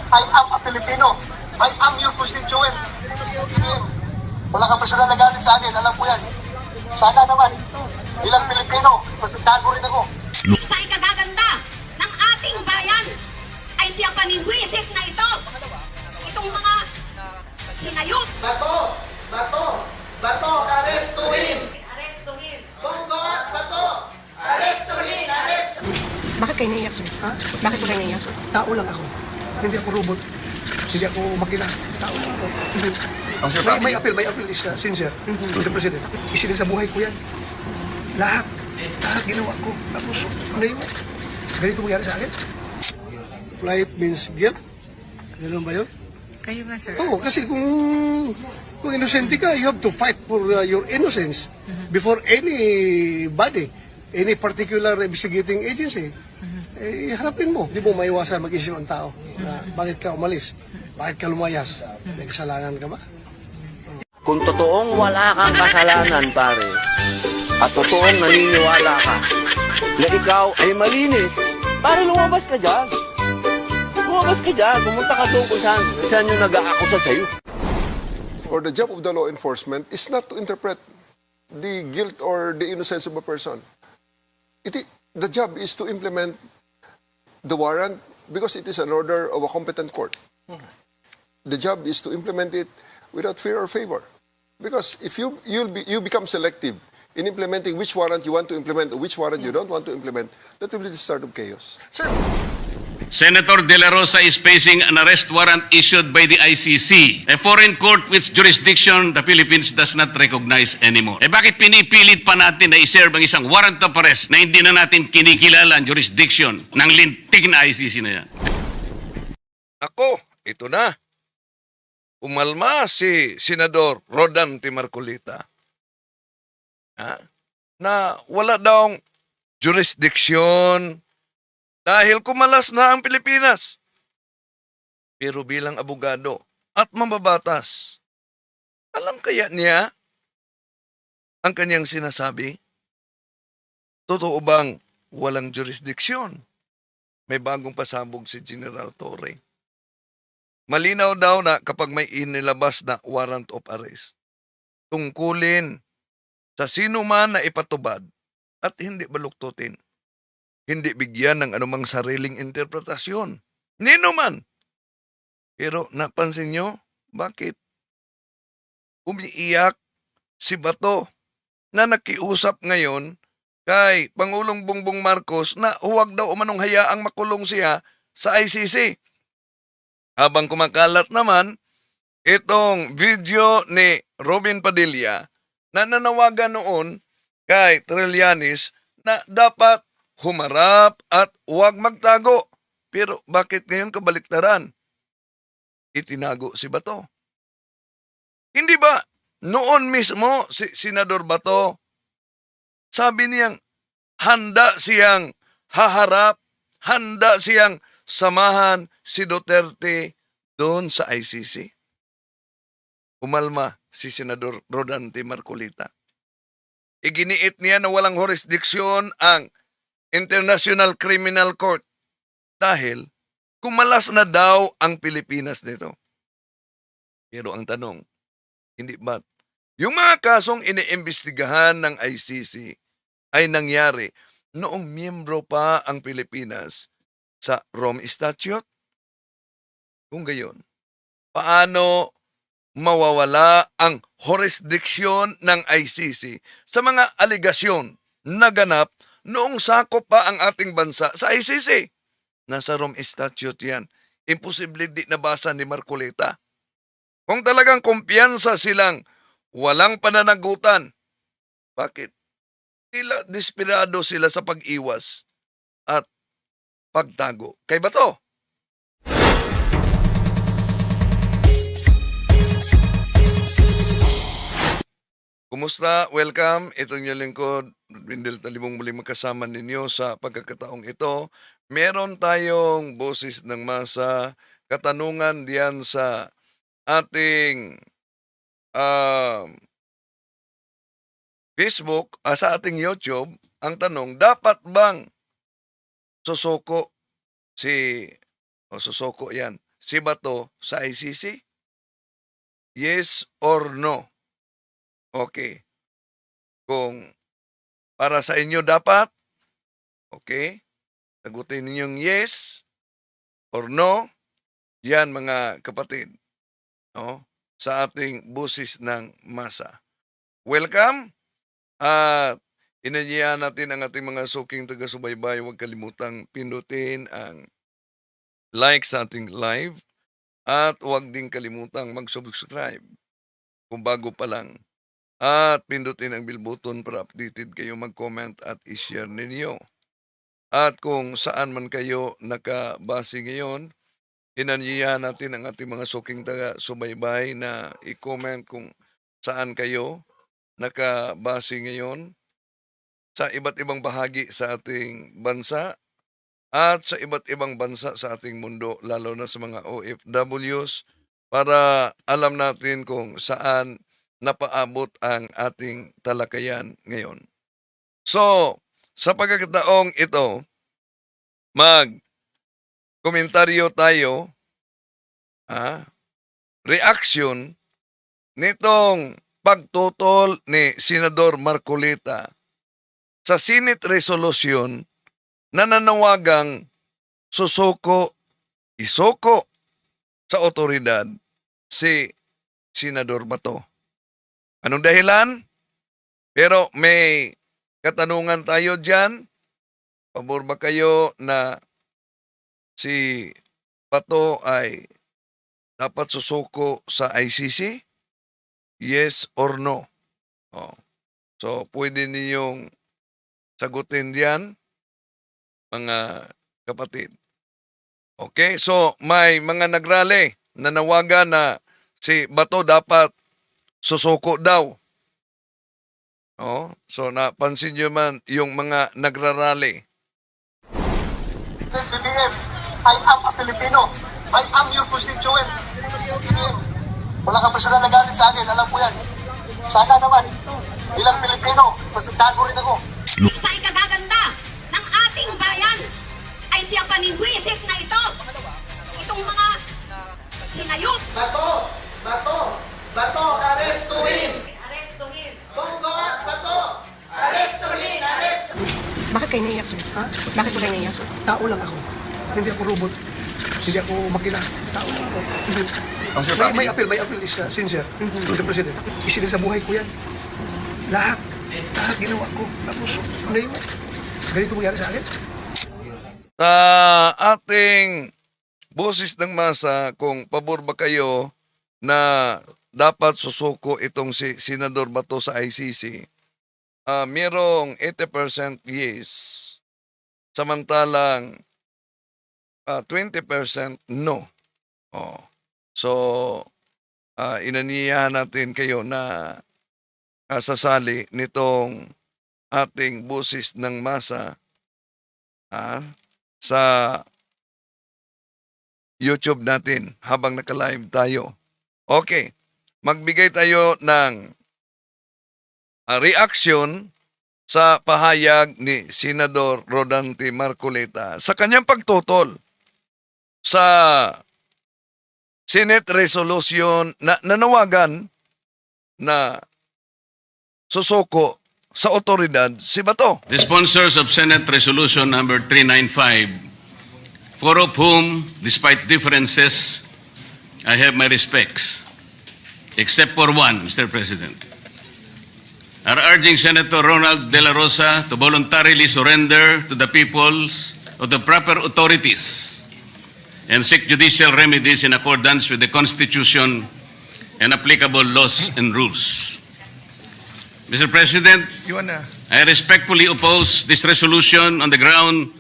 I am a Filipino. I am your constituent. Wala kang personal na galit sa akin, alam ko yan. Sana naman, bilang Pilipino, protektado rin ako. Sa ikagaganda ng ating bayan ay siyang panibwisit na ito. Itong mga hinayop. Bato, arestuhin! Arestuhin. Bato, arestuhin! Bakit kayo naiyak, sir? Ha? Bakit po kayo naiyak? Tao lang ako. Hindi ako robot. Hindi ako makina. Tao lang ako. May appeal is sincere to the President. Isin sa buhay ko yan. Lahat ginawa ko. Tapos, ngayon, ganito mangyari sa akin. Flight means guilt. Ganun ba yun? Kayo nga, sir. Oo, kasi kung innocent ka, you have to fight for your innocence before anybody, any particular investigating agency. Eh, harapin mo. Di mo maiwasan mag-issue ang tao na bakit ka umalis, bakit ka lumayas, may kasalanan ka ba? Kung totoong wala kang kasalanan, pare, at totoong naniniwala ka na ikaw ay malinis, pare, lumabas ka dyan. Lumabas ka dyan. Pumunta ka doon kung saan yung nag-aakusa sa'yo. Or the job of the law enforcement is not to interpret the guilt or the innocence of a person. The job is to implement the warrant because it is an order of a competent court. The job is to implement it without fear or favor. Because if you become selective in implementing which warrant you want to implement or which warrant you don't want to implement, that will be the start of chaos. Senator De La Rosa is facing an arrest warrant issued by the ICC, a foreign court which jurisdiction the Philippines does not recognize anymore. Bakit pinipilit pa natin na iserve ang isang warrant of arrest na hindi na natin kinikilala ang jurisdiction ng lintik na ICC na yan? Ako, ito na. Umalma si Senador Rodante Marcolita na wala daw jurisdiction dahil kumalas na ang Pilipinas. Pero bilang abogado at mambabatas, alam kaya niya ang kanyang sinasabi? Totoo bang walang jurisdiksyon? May bagong pasabog si General Torre. Malinaw daw na kapag may inilabas na warrant of arrest, tungkulin sa sino man na ipatubad at hindi baluktutin. Hindi bigyan ng anumang sariling interpretasyon. Nino man. Pero napansin nyo, bakit umiiyak si Bato na nakiusap ngayon kay Pangulong Bongbong Marcos na huwag daw umanong hayaang makulong siya sa ICC. Habang kumakalat naman, itong video ni Robin Padilla na nanawagan noon kay Trillanes na dapat humarap at huwag magtago. Pero bakit ngayon kabaliktaran? Itinago si Bato. Hindi ba noon mismo si Senador Bato, sabi niyang handa siyang haharap, handa siyang samahan si Duterte doon sa ICC? Umalma si Senador Rodante Marcolita. Iginiit niya na walang jurisdiksyon ang International Criminal Court dahil kumalas na daw ang Pilipinas nito. Pero ang tanong, hindi ba yung mga kasong iniimbestigahan ng ICC ay nangyari noong miyembro pa ang Pilipinas sa Rome Statute? Kung gayon, paano mawawala ang jurisdiksyon ng ICC sa mga aligasyon na ganap noong sakop pa ang ating bansa sa ICC? Nasa Rome Statute yan. Imposible di nabasa ni Marcolita. Kung talagang kumpiyansa silang walang pananagutan, bakit desperado sila sa pag-iwas at pagtago kay Bato? Kumusta? Welcome. Ito yung lingkod. Windel Talibong muli magkasama ninyo sa pagkakataong ito. Meron tayong boses ng masa, katanungan diyan sa ating Facebook, sa ating YouTube. Ang tanong, dapat bang susoko yan, si Bato sa ICC? Yes or no? Okay. Kung para sa inyo dapat, okay, sagutin ninyong yes or no. Yan mga kapatid, no? Sa ating busis ng masa. Welcome at inanyayahan natin ang ating mga suking taga-subaybay. Huwag kalimutang pindutin ang like sa ating live at huwag din kalimutang mag-subscribe kung bago pa lang. At pindutin ang bell button para updated kayo, mag-comment at i-share ninyo. At kung saan man kayo nakabase ngayon, inanyayahan natin ang ating mga suking taga-subaybay na i-comment kung saan kayo nakabase ngayon sa iba't ibang bahagi sa ating bansa at sa iba't ibang bansa sa ating mundo, lalo na sa mga OFWs, para alam natin kung saan napaabot ang ating talakayan ngayon. So, sa pagkakataong ito, komentaryo tayo, reaction nitong pagtutol ni Senador Marcolita sa Senate resolution na nanawagang isoko sa otoridad si Senador Bato. Anong dahilan? Pero may katanungan tayo dyan. Pabor ba kayo na si Bato ay dapat susuko sa ICC? Yes or no? So, pwede ninyong sagutin diyan, mga kapatid. Okay? So, may mga nagrally na nawagan na si Bato dapat susuko daw. So, napansin nyo man yung mga nagrarally. BBM, I am a Filipino. I am your constituent. BBM, wala kang personal na galit sa akin, alam ko yan. Sana naman, bilang Pilipino, pagkitago rin ako. Sa ikagaganda ng ating bayan ay siya panibwisit na ito. Itong mga hinayok. Bato, arestuhin! Arestuhin. Bato! Arestuhin! Bakit kayo naiyak, sir? Ha? Bakit po kayo naiyak, sir? Tao lang ako. Hindi ako robot. Hindi ako makina. Tao lang ako. May appeal is sincere to the President. Isilin sa buhay ko yan. Lahat ginawa ko. Tapos, ngayon, ganito mangyari sa akin. Sa ating boses ng masa, kung pabor ba kayo na dapat susuko itong si Senador Bato sa ICC, merong 80% yes, samantalang 20% no. So, inaniyahan natin kayo na sasali nitong ating busis ng masa sa YouTube natin habang naka-live tayo. Okay, magbigay tayo ng reaction sa pahayag ni Senador Rodante Marcolita sa kanyang pagtutol sa Senate resolution na nanawagan na susuko sa otoridad si Bato. The sponsors of Senate Resolution number 395, four of whom, despite differences, I have my respects, except for one, Mr. President, are urging Senator Ronald De La Rosa to voluntarily surrender to the peoples of the proper authorities and seek judicial remedies in accordance with the Constitution and applicable laws and rules. Mr. President, I respectfully oppose this resolution on the ground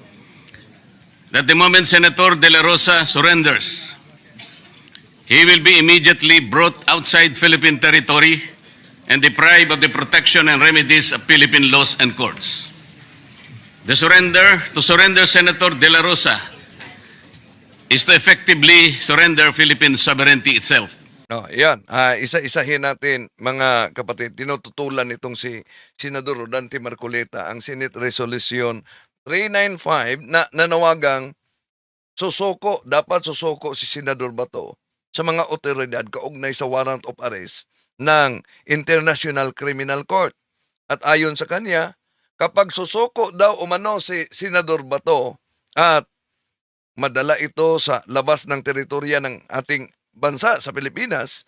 that the moment Senator De La Rosa surrenders, he will be immediately brought outside Philippine territory and deprived of the protection and remedies of Philippine laws and courts. To surrender Senator De La Rosa is to effectively surrender Philippine sovereignty itself. No, yan. Isa-isahin natin, mga kapatid. Tinututulan itong si Senador Rodante Marcolita ang Senate Resolution 395 na nanawagang dapat susuko si Senador Bato sa mga otoridad kaugnay sa warrant of arrest ng International Criminal Court. At ayon sa kanya, kapag susuko daw umano si Senador Bato at madala ito sa labas ng teritorya ng ating bansa sa Pilipinas,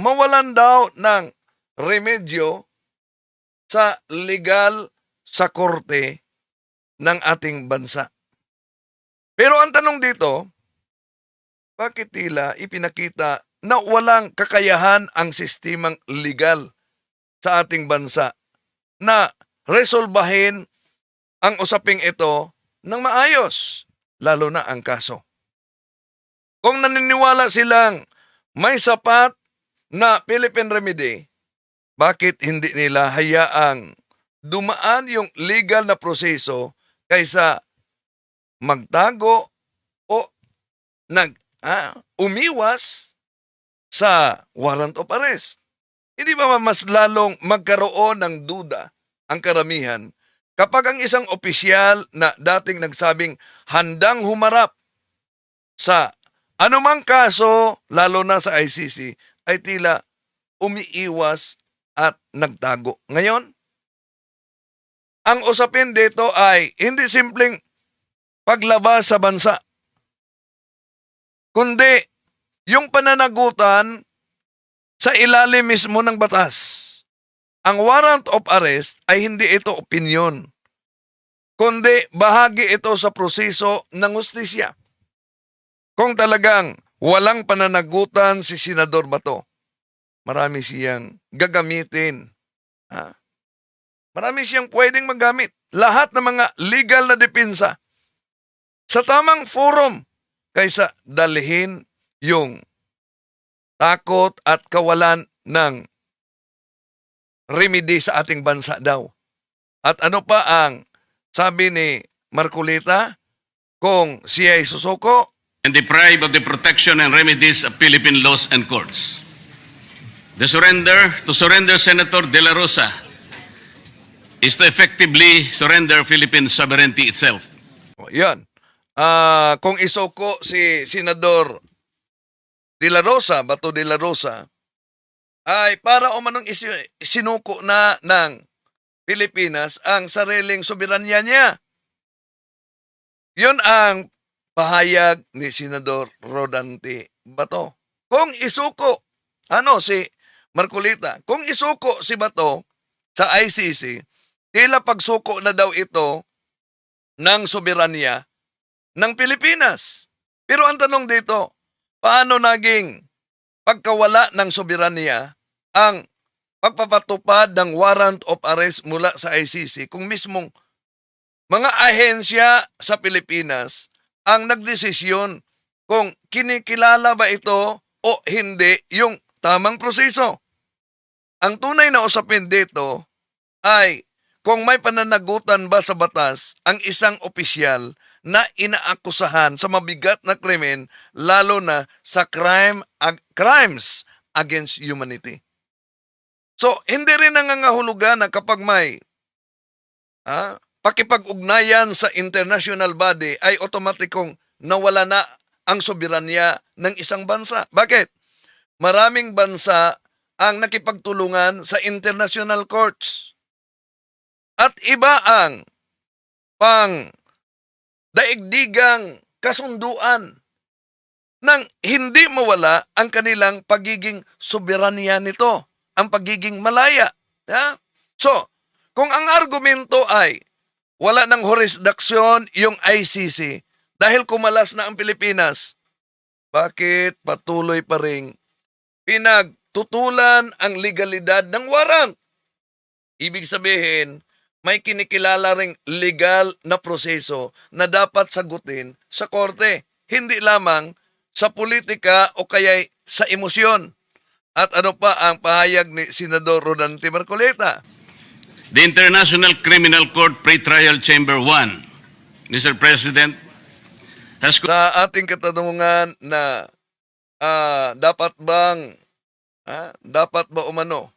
mawalan daw ng remedyo sa legal sa korte ng ating bansa. Pero ang tanong dito, bakit tila ipinakita na walang kakayahan ang sistemang legal sa ating bansa na resolbahin ang usaping ito ng maayos, lalo na ang kaso? Kung naniniwala silang may sapat na Philippine remedy, bakit hindi nila hayaang dumaan yung legal na proseso kaysa magtago o umiwas sa warrant of arrest? Hindi ba mas lalong magkaroon ng duda ang karamihan kapag ang isang opisyal na dating nagsabing handang humarap sa anumang kaso, lalo na sa ICC, ay tila umiiwas at nagtago? Ngayon, ang usapin dito ay hindi simpleng paglabas sa bansa, kundi yung pananagutan sa ilalim mismo ng batas. Ang warrant of arrest ay hindi ito opinyon, kundi bahagi ito sa proseso ng hustisya. Kung talagang walang pananagutan si Senador Bato, marami siyang gagamitin. Marami siyang pwedeng magamit. Lahat ng mga legal na depensa sa tamang forum kaysa dalhin yung takot at kawalan ng remedy sa ating bansa daw. At ano pa ang sabi ni Marcolita? Kung siya ay susuko, and deprive of the protection and remedies of Philippine laws and courts. To surrender Senator De La Rosa is to effectively surrender Philippine sovereignty itself. yan. Kung isuko si Senador De La Rosa, Bato De La Rosa, ay para umanong sinuko na ng Pilipinas ang sariling soberanya niya. Yun ang pahayag ni Senador Rodante Bato. Kung isuko, si Marcolita, kung isuko si Bato sa ICC, tila pagsuko na daw ito ng soberanya ng Pilipinas. Pero ang tanong dito, paano naging pagkawala ng soberanya ang pagpapatupad ng warrant of arrest mula sa ICC kung mismong mga ahensya sa Pilipinas ang nagdesisyon kung kinikilala ba ito o hindi yung tamang proseso? Ang tunay na usapin dito ay kung may pananagutan ba sa batas ang isang opisyal na inaakusahan sa mabigat na krimen, lalo na sa crimes against humanity. So, hindi rin nangangahulugan na kapag may pakipag-ugnayan sa international body ay otomatikong nawala na ang soberanya ng isang bansa. Bakit? Maraming bansa ang nakipagtulungan sa international courts. At iba ang daigdigang kasunduan nang hindi mawala ang kanilang pagiging soberanya nito, ang pagiging malaya. So, kung ang argumento ay wala ng jurisdiksyon yung ICC dahil kumalas na ang Pilipinas, bakit patuloy pa ring pinagtutulan ang legalidad ng warrant? Ibig sabihin, may kinikilala ring legal na proseso na dapat sagutin sa korte, hindi lamang sa politika o kaya sa emosyon. At ano pa ang pahayag ni Senador Rodante Marcolita? The International Criminal Court Pretrial Chamber 1, Mr. President, has Sa ating katanungan na dapat ba umano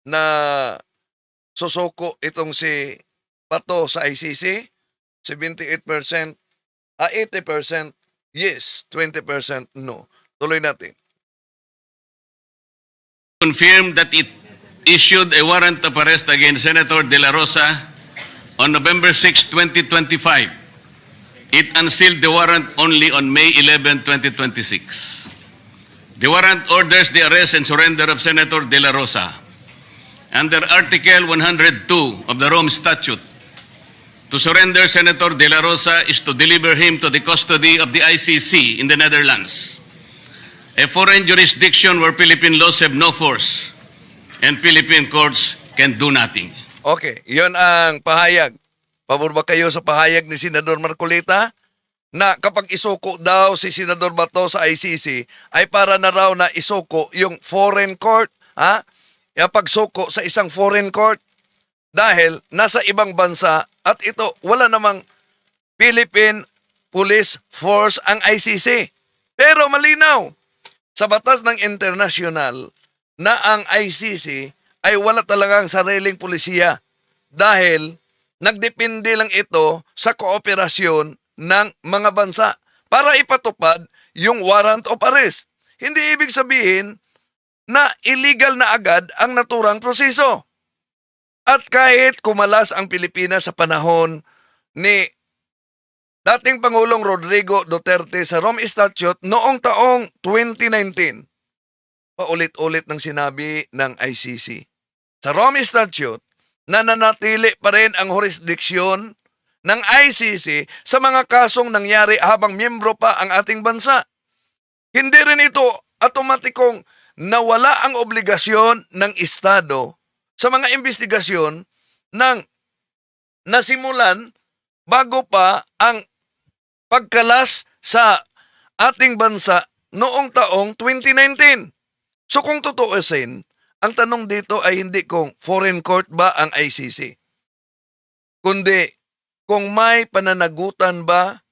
na susuko itong si Bato sa ICC, 78%, 80% yes, 20% no. Tuloy natin. Confirmed that it issued a warrant of arrest against Senator De La Rosa on November 6, 2025. It unsealed the warrant only on May 11, 2026. The warrant orders the arrest and surrender of Senator De La Rosa under Article 102 of the Rome Statute. To surrender Senator De La Rosa is to deliver him to the custody of the ICC in the Netherlands, a foreign jurisdiction where Philippine laws have no force and Philippine courts can do nothing. Okay, yon ang pahayag. Pabor ba kayo sa pahayag ni Senador Marcolita na kapag isuko daw si Senador Bato sa ICC ay para na raw na isuko yung foreign court, ha? Yung pagsuko sa isang foreign court dahil nasa ibang bansa at ito wala namang Philippine Police Force ang ICC. Pero malinaw sa batas ng international na ang ICC ay wala talagang sariling pulisya dahil nagdepende lang ito sa kooperasyon ng mga bansa para ipatupad yung warrant of arrest. Hindi ibig sabihin na illegal na agad ang naturang proseso. At kahit kumalas ang Pilipinas sa panahon ni dating Pangulong Rodrigo Duterte sa Rome Statute noong taong 2019, paulit-ulit ng sinabi ng ICC. Sa Rome Statute, nananatili pa rin ang jurisdiksyon ng ICC sa mga kasong nangyari habang miyembro pa ang ating bansa. Hindi rin ito automatikong nawala ang obligasyon ng Estado sa mga investigasyon ng nasimulan bago pa ang pagkalas sa ating bansa noong taong 2019. So kung tutuusin, ang tanong dito ay hindi kung foreign court ba ang ICC, kundi kung may pananagutan ba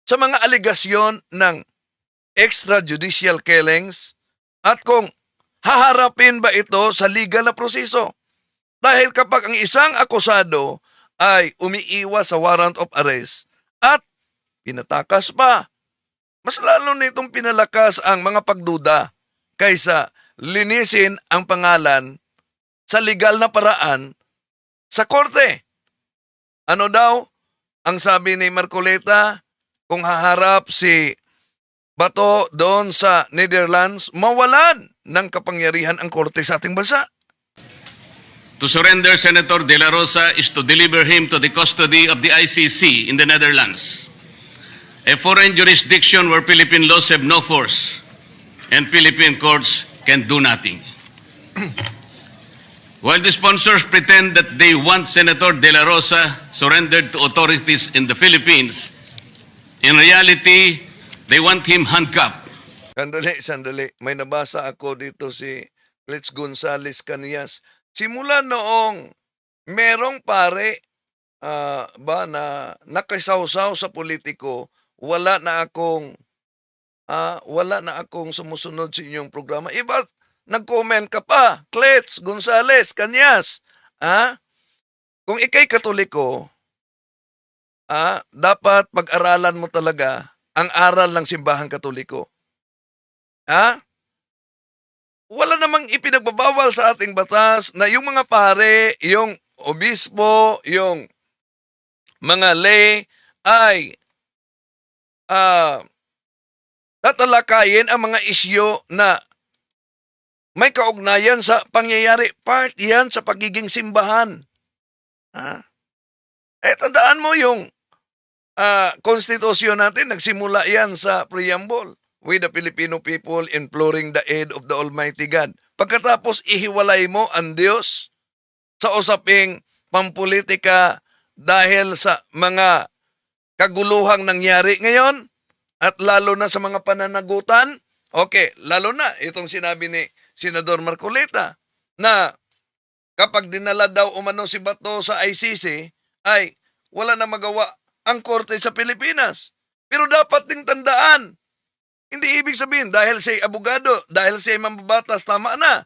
sa mga aligasyon ng extrajudicial killings at kung haharapin ba ito sa legal na proseso. Dahil kapag ang isang akusado ay umiiwas sa warrant of arrest at pinatakas pa, mas lalo nitong pinalakas ang mga pagduda kaysa linisin ang pangalan sa legal na paraan sa korte. Ano daw ang sabi ni Marcolita? Kung haharap si Bato doon sa Netherlands, mawalan ng kapangyarihan ang korte sa ating bansa. To surrender Senator De La Rosa is to deliver him to the custody of the ICC in the Netherlands, a foreign jurisdiction where Philippine laws have no force and Philippine courts can do nothing. While the sponsors pretend that they want Senator De La Rosa surrendered to authorities in the Philippines, in reality, they want him handcuffed. Sandali. May nabasa ako dito si Let's Gonzales Cañas. Simula noong merong pare ba na nakisawsaw sa politiko, wala na akong sumusunod sa inyong programa. Iba, nag-comment ka pa, Let's Gonzales Cañas. Kung ikay Katoliko, dapat pag-aralan mo talaga ang aral ng simbahang Katoliko. Wala namang ipinagbabawal sa ating batas na yung mga pare, yung obispo, yung mga lay ay tatalakayin ang mga isyu na may kaugnayan sa pangyayari. Part yan sa pagiging simbahan. Tandaan mo yung konstitusyon natin, nagsimula yan sa preamble. We the Filipino people imploring the aid of the Almighty God. Pagkatapos ihiwalay mo ang Diyos sa usaping pampolitika dahil sa mga kaguluhang nangyari ngayon at lalo na sa mga pananagutan. Okay, lalo na itong sinabi ni Senador Marcolita na kapag dinala daw umano si Bato sa ICC ay wala na magawa ang korte sa Pilipinas. Pero dapat ding tandaan, hindi ibig sabihin dahil siya'y abogado, dahil siya'y mambabatas, tama na.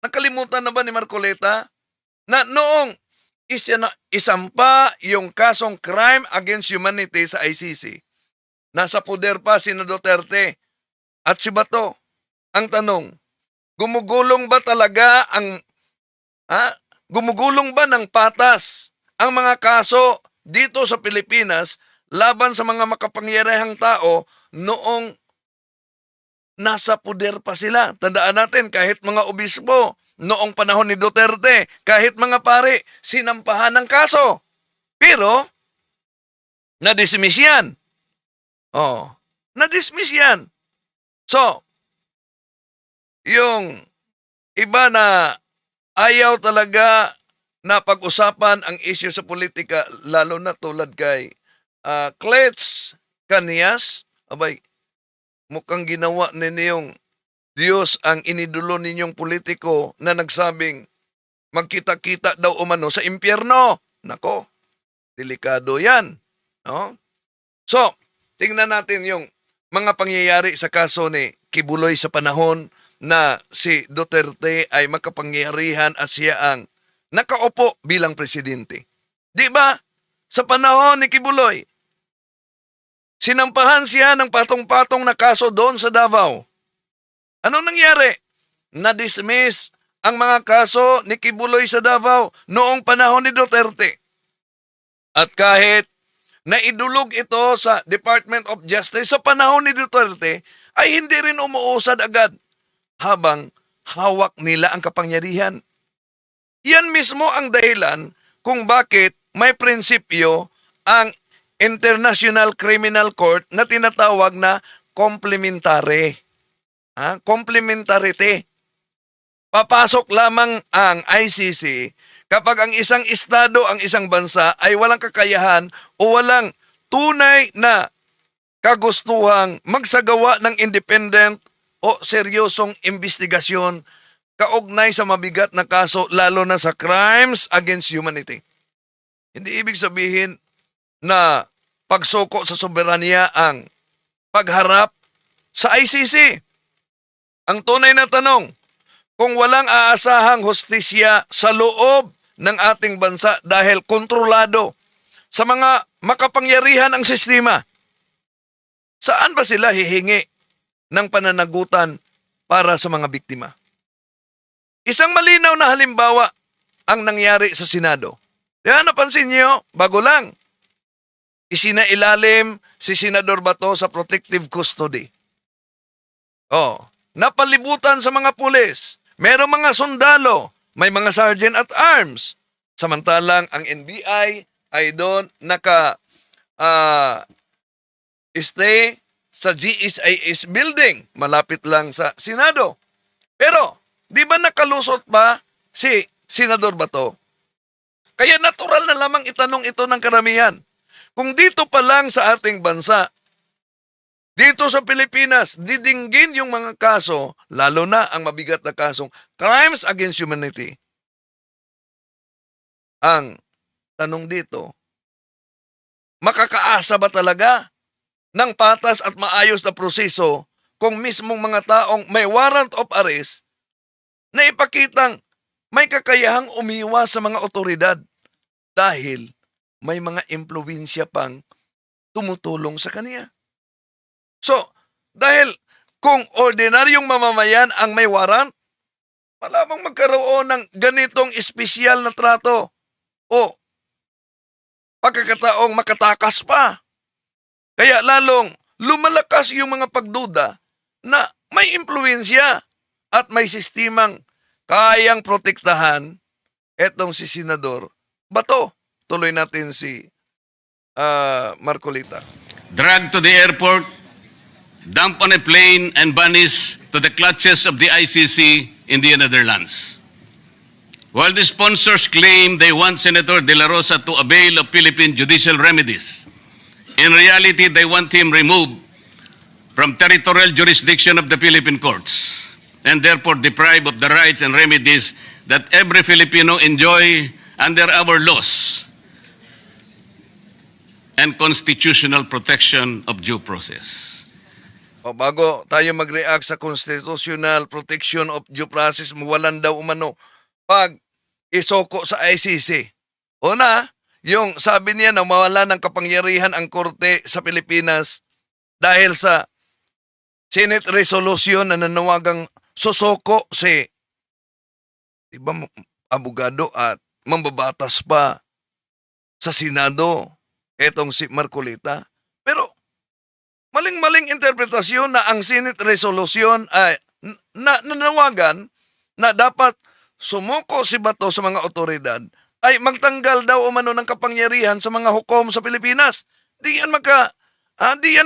Nakalimutan na ba ni Marcolita na noong isampa yung kasong crime against humanity sa ICC, nasa puder pa si Duterte at si Bato. Ang tanong, gumugulong ba talaga gumugulong ba ng patas ang mga kaso dito sa Pilipinas laban sa mga makapangyarihang tao noong nasa puder pa sila? Tandaan natin, kahit mga obispo noong panahon ni Duterte, kahit mga pare, sinampahan ng kaso. Pero, na-dismiss yan. Na-dismiss yan. So, yung iba na ayaw talaga na pag-usapan ang issue sa politika, lalo na tulad kay Cletch Canias, abay, mukhang ginawa ninyong Diyos ang inidulo ninyong politiko na nagsabing magkita-kita daw umano sa impyerno. Nako, delikado yan. No? So, tingnan natin yung mga pangyayari sa kaso ni Kibuloy sa panahon na si Duterte ay makapangyarihan at siya ang nakaupo bilang presidente. Di ba? Sa panahon ni Kibuloy, sinampahan siya ng patong-patong na kaso doon sa Davao. Anong nangyari? Na-dismiss ang mga kaso ni Kibuloy sa Davao noong panahon ni Duterte. At kahit naidulog ito sa Department of Justice sa panahon ni Duterte, ay hindi rin umuusad agad habang hawak nila ang kapangyarihan. Yan mismo ang dahilan kung bakit may prinsipyo ang International Criminal Court na tinatawag na complementary. Complementarity. Papasok lamang ang ICC kapag ang isang estado, ang isang bansa ay walang kakayahan o walang tunay na kagustuhang magsagawa ng independent o seryosong investigasyon kaugnay sa mabigat na kaso lalo na sa crimes against humanity. Hindi ibig sabihin na pagsuko sa soberanya ang pagharap sa ICC. Ang tunay na tanong, kung walang aasahang hustisya sa loob ng ating bansa dahil kontrolado sa mga makapangyarihan ang sistema, saan ba sila hihingi ng pananagutan para sa mga biktima? Isang malinaw na halimbawa ang nangyari sa Senado. Kaya napansin niyo, bago lang, isinailalim si Senador Bato sa protective custody. Napalibutan sa mga pulis. Merong mga sundalo, may mga sergeant at arms. Samantalang ang NBI ay doon stay sa GSIS building, malapit lang sa Senado. Pero, di ba nakalusot ba si Senador Bato? Kaya natural na lamang itanong ito ng karamihan. Kung dito pa lang sa ating bansa, dito sa Pilipinas, didinggin yung mga kaso, lalo na ang mabigat na kasong crimes against humanity. Ang tanong dito, makakaasa ba talaga ng patas at maayos na proseso kung mismong mga taong may warrant of arrest na ipakitang may kakayahang umiwas sa mga otoridad dahil may mga impluwensya pang tumutulong sa kaniya? So, dahil kung ordinaryong mamamayan ang may warrant, malamang magkaroon ng ganitong espesyal na trato o pagkakataong makatakas pa. Kaya lalong lumalakas yung mga pagduda na may impluwensya at may sistemang kayang protektahan etong si Senador Bato. Tuloy natin si Marcolita. Dragged to the airport, dumped on a plane, and banished to the clutches of the ICC in the Netherlands. While the sponsors claim they want Senator De La Rosa to avail of Philippine judicial remedies, in reality, they want him removed from territorial jurisdiction of the Philippine courts and therefore deprived of the rights and remedies that every Filipino enjoy under our laws and constitutional protection of due process. Bago tayo mag-react sa constitutional protection of due process, mawalan daw umano pag isoko sa ICC. Una, yung sabi niya na mawala ng kapangyarihan ang korte sa Pilipinas dahil sa Senate resolution na nanawagang susoko si iba abogado at mambabatas pa sa Senado etong si Marcolita. Pero maling-maling interpretasyon na ang Senate resolution ay nanawagan na dapat sumuko si Bato sa mga otoridad ay magtanggal daw umano ng kapangyarihan sa mga hukom sa Pilipinas. Di yan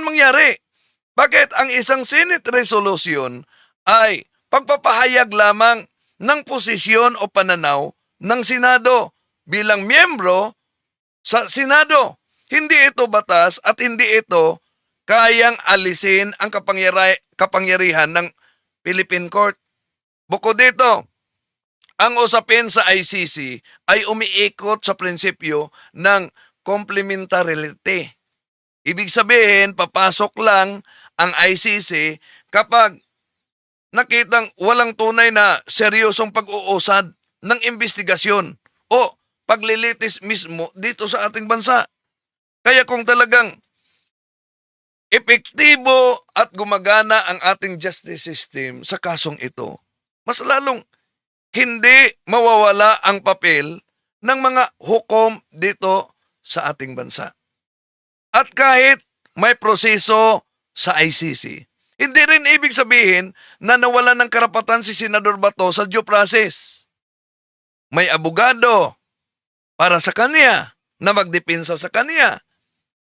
mangyari. Bakit ang isang Senate resolution ay pagpapahayag lamang ng posisyon o pananaw ng Senado bilang miyembro sa Senado. Hindi ito batas at hindi ito kayang alisin ang kapangyarihan ng Philippine Court. Bukod dito, ang usapin sa ICC ay umiikot sa prinsipyo ng complementarity. Ibig sabihin, papasok lang ang ICC kapag nakitang walang tunay na seryosong pag-uusad ng investigasyon o paglilitis mismo dito sa ating bansa. Kaya kung talagang epektibo at gumagana ang ating justice system sa kasong ito, mas lalong hindi mawawala ang papel ng mga hukom dito sa ating bansa. At kahit may proseso sa ICC, hindi rin ibig sabihin na nawalan ng karapatan si Senador Bato sa due process. May abogado para sa kanya na magdepensa sa kanya.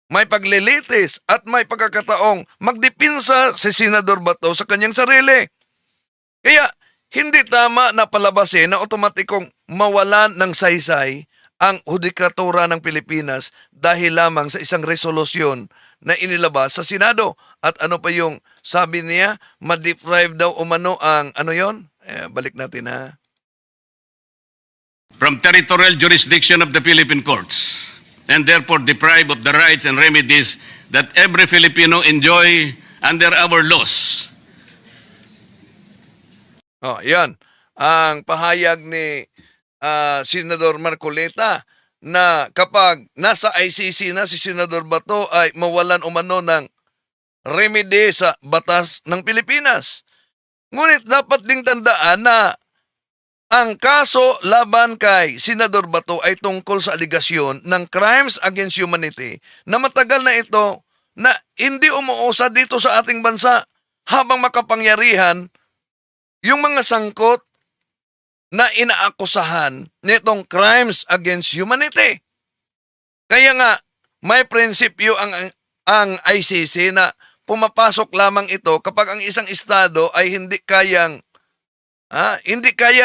May paglilitis at may pagkakataong magdepensa si Senador Bato sa kanyang sarili. Kaya hindi tama na palabasin na otomatikong mawalan ng saysay ang hudikatura ng Pilipinas dahil lamang sa isang resolusyon na inilabas sa Senado. At ano pa yung sabi niya, ma-deprive daw umano ang ano yon? Balik natin ha. From territorial jurisdiction of the Philippine courts, and therefore deprive of the rights and remedies that every Filipino enjoy under our laws. Oh, yan. Ang pahayag ni Senador Marcolita na kapag nasa ICC na si Senador Bato ay mawalan umano ng remedy sa batas ng Pilipinas. Ngunit dapat ding tandaan na ang kaso laban kay Senador Bato ay tungkol sa aligasyon ng crimes against humanity na matagal na ito na hindi umuusad dito sa ating bansa habang makapangyarihan yung mga sangkot na inaakusahan nitong crimes against humanity. Kaya nga, may prinsipyo ang ICC na pumapasok lamang ito kapag ang isang estado ay hindi kaya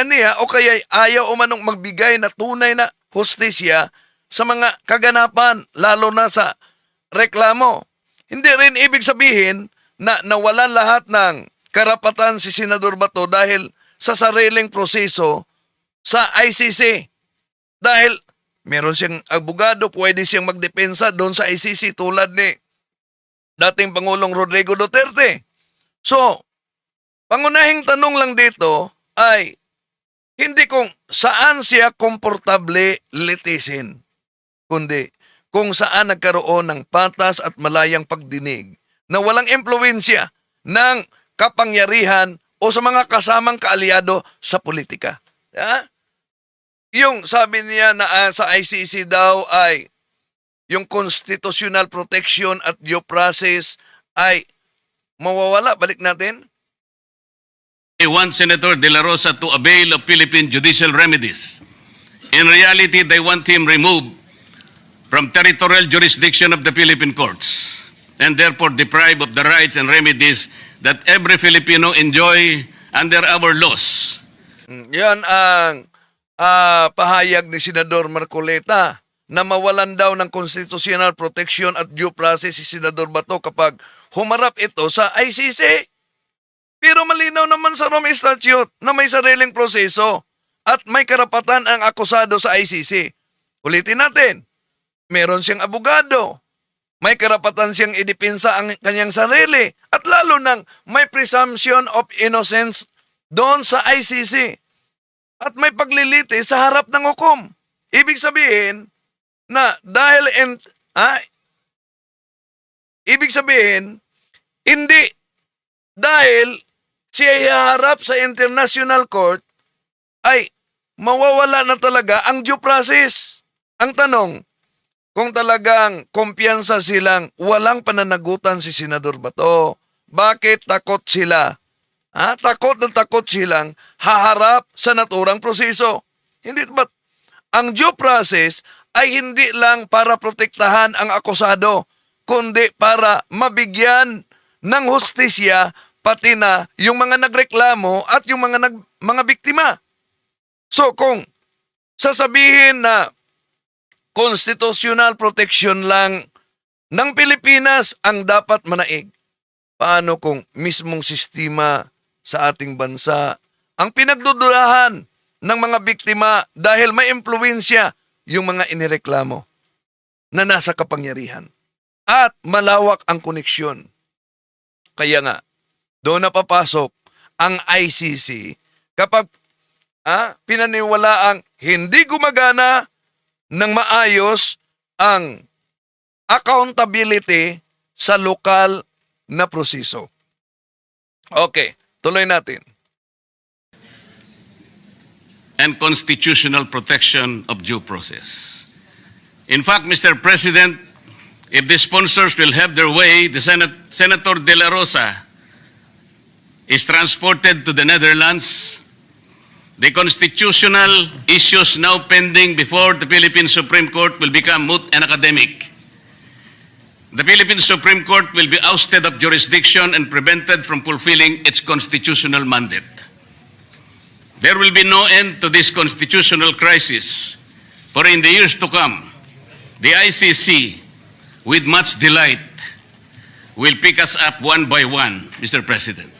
niya o kaya ayaw umanong magbigay na tunay na hustisya sa mga kaganapan, lalo na sa reklamo. Hindi rin ibig sabihin na nawalan lahat ng karapatan si Senador Bato dahil sa sariling proseso sa ICC. Dahil meron siyang abogado, pwede siyang magdepensa doon sa ICC tulad ni dating Pangulong Rodrigo Duterte. So, pangunahing tanong lang dito ay hindi kung saan siya komportable litisin, kundi kung saan nagkaroon ng patas at malayang pagdinig na walang impluwensya ng kapangyarihan o sa mga kasamang kaalyado sa politika. Yung sabi niya na sa ICC daw ay yung constitutional protection at due process ay mawawala. Balik natin. They want Senator De La Rosa to avail of Philippine judicial remedies. In reality, they want him removed from territorial jurisdiction of the Philippine courts and therefore deprive of the rights and remedies that every Filipino enjoy under our laws. Yan ang pahayag ni Senador Marcolita na mawalan daw ng constitutional protection at due process si Senador Bato kapag humarap ito sa ICC. Pero malinaw naman sa Rome Statute na may sariling proseso at may karapatan ang akusado sa ICC. Ulitin natin, meron siyang abogado, may karapatan siyang idepensa ang kanyang sarili at lalo nang may presumption of innocence doon sa ICC at may paglilitis sa harap ng hukom. Ibig sabihin Hindi. Dahil siya ihaharap sa International Court, ay mawawala na talaga ang due process. Ang tanong, kung talagang kumpiyansa silang walang pananagutan si Senador Bato, bakit takot sila? Takot na takot silang haharap sa naturang proseso. Hindi ba? Ang due process ay hindi lang para protektahan ang akusado, kundi para mabigyan ng hustisya pati na yung mga nagreklamo at yung mga biktima. So kung sasabihin na constitutional protection lang ng Pilipinas ang dapat manaig, paano kung mismong sistema sa ating bansa ang pinagdudulahan ng mga biktima dahil may impluwensya yung mga inireklamo na nasa kapangyarihan at malawak ang koneksyon. Kaya nga, doon na papasok ang ICC kapag pinaniwalaang hindi gumagana ng maayos ang accountability sa lokal na proseso. Okay, tuloy natin. And constitutional protection of due process. In fact, Mr. President, if the sponsors will have their way, the Senator De La Rosa is transported to the Netherlands. The constitutional issues now pending before the Philippine Supreme Court will become moot and academic. The Philippine Supreme Court will be ousted of jurisdiction and prevented from fulfilling its constitutional mandate. There will be no end to this constitutional crisis, for in the years to come, the ICC, with much delight, will pick us up one by one, Mr. President.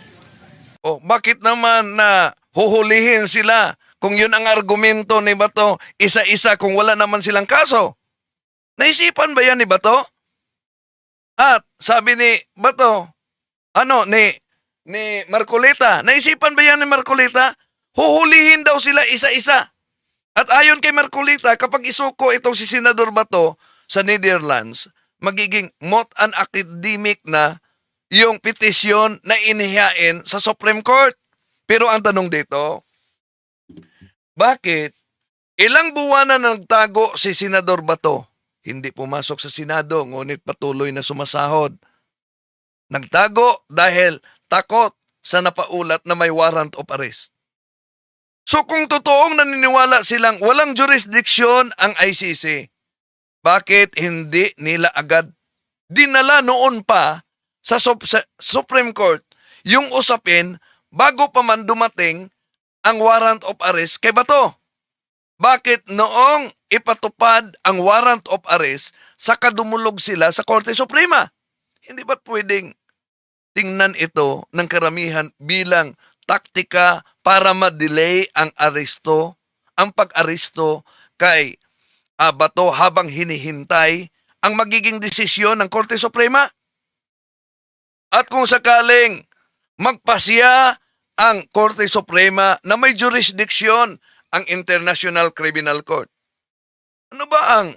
Bakit naman na huhulihin sila kung yun ang argumento ni Bato, isa-isa kung wala naman silang kaso? Naisipan ba yan ni Bato? At sabi ni Bato, ni Marcolita, naisipan ba yan ni Marcolita? Huhulihin daw sila isa-isa. At ayon kay Marcolita, kapag isuko itong si Senador Bato sa Netherlands, magiging moot and academic na yung petisyon na inihain sa Supreme Court. Pero ang tanong dito, bakit ilang buwan na nagtago si Senador Bato? Hindi pumasok sa Senado, ngunit patuloy na sumasahod. Nagtago dahil takot sa napaulat na may warrant of arrest. So kung totoong naniniwala silang walang jurisdiction ang ICC, bakit hindi nila agad dinala noon pa sa Supreme Court yung usapin bago pa man dumating ang warrant of arrest kay Bato? Bakit noong ipatupad ang warrant of arrest saka dumulog sila sa Korte Suprema? Hindi ba't pwedeng tingnan ito ng karamihan bilang taktika para ma-delay ang aresto, ang pag-aresto kay Bato habang hinihintay ang magiging desisyon ng Korte Suprema? At kung sakaling magpasya ang Korte Suprema na may jurisdiction ang International Criminal Court, ano ba ang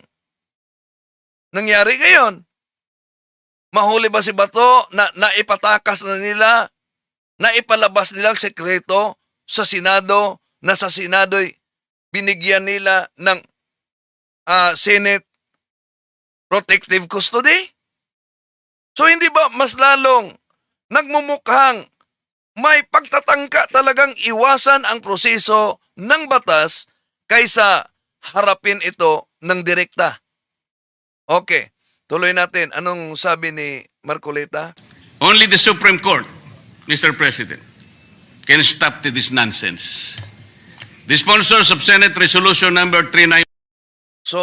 nangyari ngayon? Mahuli ba si Bato na naipatakas na nila, naipalabas nilang sekreto sa Senado, na sa Senado'y binigyan nila ng Senate Protective Custody? So hindi ba mas lalong nagmumukhang may pagtatangka talagang iwasan ang proseso ng batas kaysa harapin ito ng direkta? Okay, tuloy natin. Anong sabi ni Marcolita? Only the Supreme Court, Mr. President, can stop this nonsense. The sponsors of Senate Resolution number 39. So,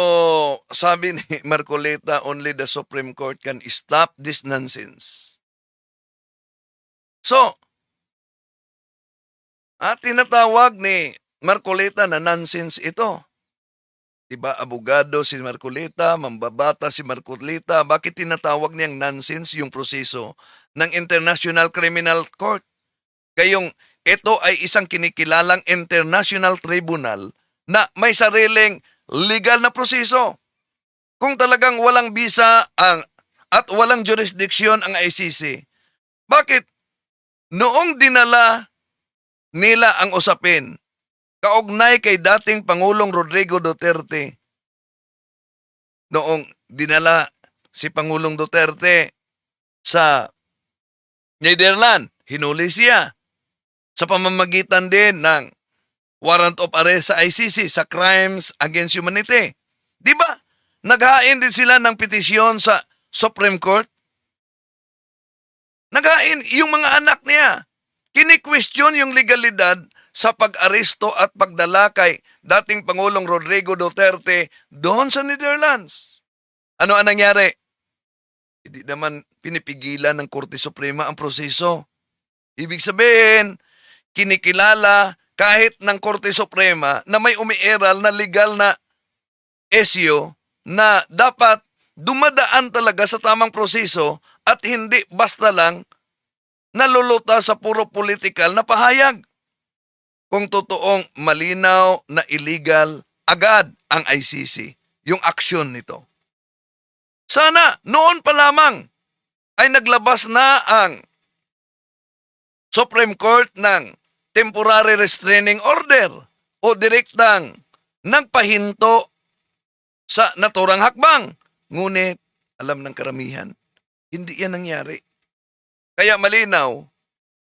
sabi ni Marcolita, only the Supreme Court can stop this nonsense. So, tinatawag ni Marcolita na nonsense ito. Diba, abogado si Marcolita, mambabata si Marcolita, bakit tinatawag niyang nonsense yung proseso ng International Criminal Court? Gayong ito ay isang kinikilalang international tribunal na may sariling legal na proseso. Kung talagang walang bisa at walang jurisdiction ang ICC, Bakit? Noong dinala nila ang usapin, kaugnay kay dating Pangulong Rodrigo Duterte, noong dinala si Pangulong Duterte sa Netherlands, hinuli siya sa pamamagitan din ng warrant of arrest sa ICC sa crimes against humanity. Di ba? Naghain din sila ng petisyon sa Supreme Court. Naghain yung mga anak niya. Kini-question yung legalidad sa pag-aresto at pagdala kay dating Pangulong Rodrigo Duterte doon sa Netherlands. Ano ang nangyari? Hindi naman pinipigilan ng Korte Suprema ang proseso. Ibig sabihin, kinikilala kahit ng Korte Suprema na may umiiral na legal na issue na dapat dumadaan talaga sa tamang proseso at hindi basta lang naluluta sa puro political na pahayag. Kung totoong malinaw na illegal, agad ang ICC, yung aksyon nito. Sana noon pa lamang ay naglabas na ang Supreme Court ng temporary restraining order o direktang nagpahinto sa naturang hakbang. Ngunit, alam ng karamihan, hindi yan nangyari. Kaya malinaw,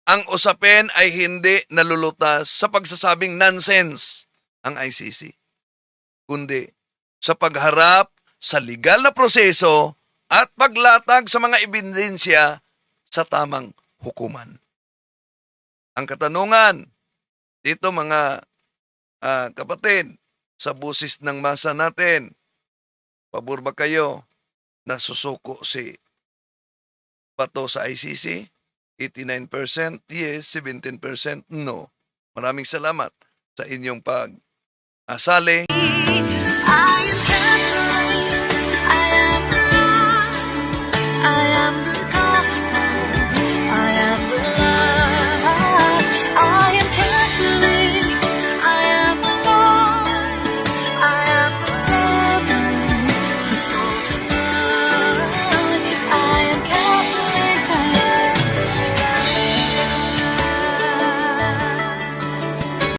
ang usapin ay hindi nalulutas sa pagsasabing nonsense ang ICC, kundi sa pagharap sa legal na proseso at paglatag sa mga ebidensya sa tamang hukuman. Ang katanungan, dito mga kapatid, sa busis ng masa natin, pabor ba kayo na susuko si Bato sa ICC? 89% yes, 17% no. Maraming salamat sa inyong pag-asali.